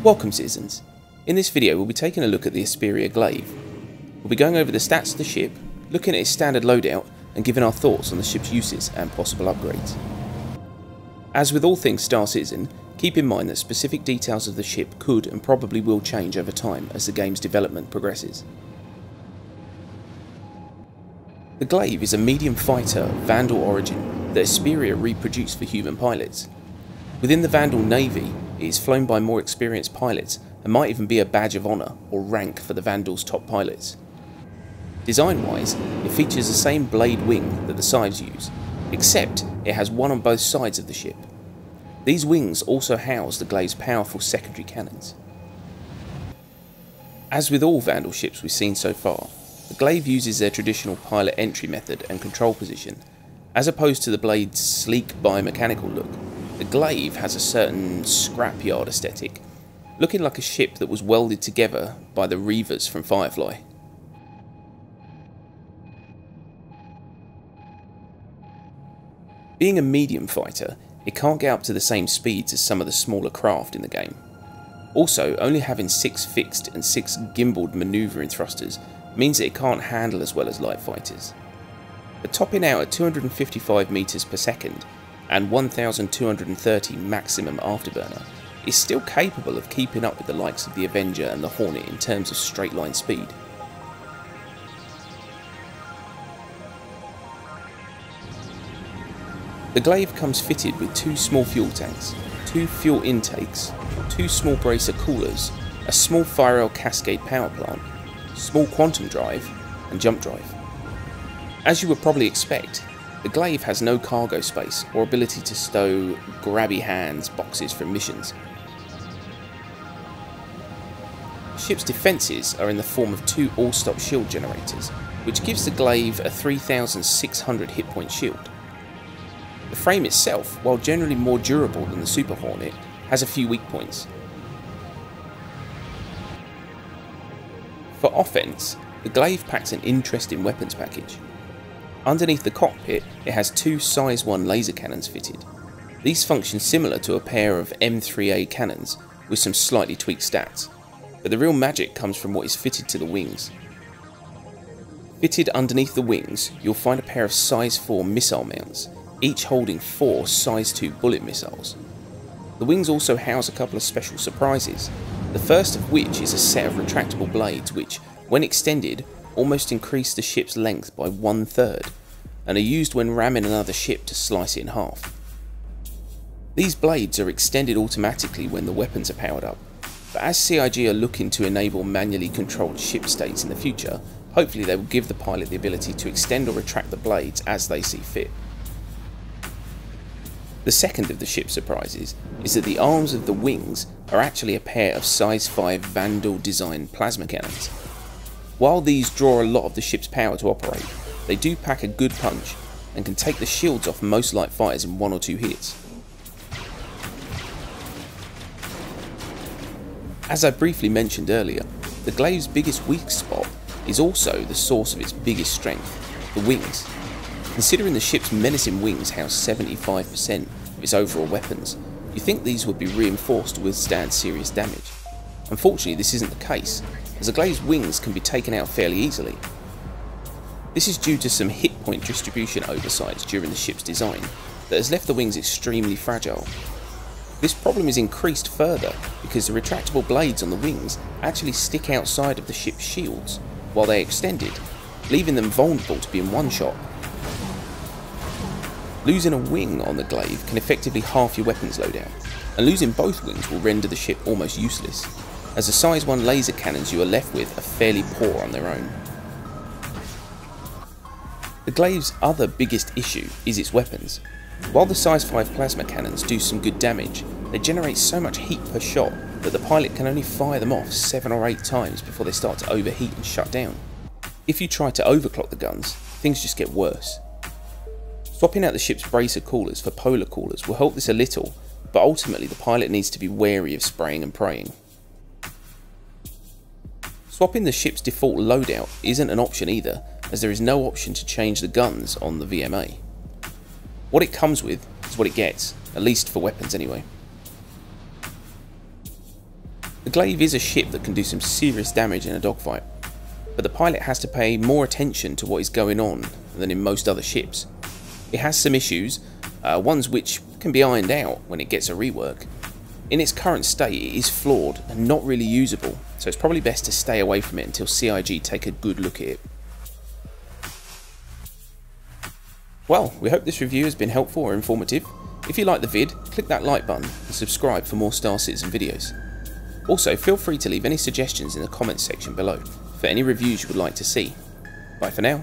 Welcome citizens. In this video we'll be taking a look at the Esperia Glaive. We'll be going over the stats of the ship, looking at its standard loadout and giving our thoughts on the ship's uses and possible upgrades. As with all things Star Citizen, keep in mind that specific details of the ship could and probably will change over time as the game's development progresses. The Glaive is a medium fighter of Vanduul origin that Esperia reproduced for human pilots. Within the Vanduul Navy, it is flown by more experienced pilots and might even be a badge of honour or rank for the Vanduul's top pilots. Design-wise, it features the same blade wing that the Scythes use, except it has one on both sides of the ship. These wings also house the Glaive's powerful secondary cannons. As with all Vanduul ships we've seen so far, the Glaive uses their traditional pilot entry method and control position. As opposed to the blade's sleek biomechanical look, the Glaive has a certain scrapyard aesthetic, looking like a ship that was welded together by the Reavers from Firefly. Being a medium fighter, it can't get up to the same speeds as some of the smaller craft in the game. Also, only having 6 fixed and 6 gimbaled manoeuvring thrusters means that it can't handle as well as light fighters. But topping out at 255 meters per second and 1230 maximum afterburner, is still capable of keeping up with the likes of the Avenger and the Hornet in terms of straight line speed. The Glaive comes fitted with 2 small fuel tanks, 2 fuel intakes, 2 small bracer coolers, a small fire rail cascade power plant, small quantum drive and jump drive. As you would probably expect, the Glaive has no cargo space or ability to stow grabby hands boxes from missions. The ship's defences are in the form of 2 all-stop shield generators, which gives the Glaive a 3600 hit point shield. The frame itself, while generally more durable than the Super Hornet, has a few weak points. For offense, the Glaive packs an interesting weapons package. Underneath the cockpit, it has 2 size 1 laser cannons fitted. These function similar to a pair of M3A cannons with some slightly tweaked stats, but the real magic comes from what is fitted to the wings. Fitted underneath the wings, you'll find a pair of size 4 missile mounts, each holding 4 size 2 bullet missiles. The wings also house a couple of special surprises, the first of which is a set of retractable blades which, when extended, almost increase the ship's length by 1/3, and are used when ramming another ship to slice it in half. These blades are extended automatically when the weapons are powered up, but as CIG are looking to enable manually controlled ship states in the future, hopefully they will give the pilot the ability to extend or retract the blades as they see fit. The second of the ship's surprises is that the arms of the wings are actually a pair of size 5 Vanduul designed plasma cannons. While these draw a lot of the ship's power to operate, they do pack a good punch and can take the shields off most light fighters in 1 or 2 hits. As I briefly mentioned earlier, the Glaive's biggest weak spot is also the source of its biggest strength, the wings. Considering the ship's menacing wings house 75% of its overall weapons, you think these would be reinforced to withstand serious damage. Unfortunately, this isn't the case, as the Glaive's wings can be taken out fairly easily. This is due to some hit point distribution oversights during the ship's design that has left the wings extremely fragile. This problem is increased further because the retractable blades on the wings actually stick outside of the ship's shields while they are extended, leaving them vulnerable to being one-shot. Losing a wing on the Glaive can effectively halve your weapons loadout, and losing both wings will render the ship almost useless, as the size 1 laser cannons you are left with are fairly poor on their own. The Glaive's other biggest issue is its weapons. While the size 5 plasma cannons do some good damage, they generate so much heat per shot that the pilot can only fire them off 7 or 8 times before they start to overheat and shut down. If you try to overclock the guns, things just get worse. Swapping out the ship's bracer coolers for polar coolers will help this a little, but ultimately the pilot needs to be wary of spraying and praying. Swapping the ship's default loadout isn't an option either, as there is no option to change the guns on the VMA. What it comes with is what it gets, at least for weapons anyway. The Glaive is a ship that can do some serious damage in a dogfight, but the pilot has to pay more attention to what is going on than in most other ships. It has some issues, ones which can be ironed out when it gets a rework. In its current state it is flawed and not really usable, so it's probably best to stay away from it until CIG take a good look at it. Well, we hope this review has been helpful or informative. If you like the vid, click that like button and subscribe for more Star Citizen videos. Also, feel free to leave any suggestions in the comments section below for any reviews you would like to see. Bye for now.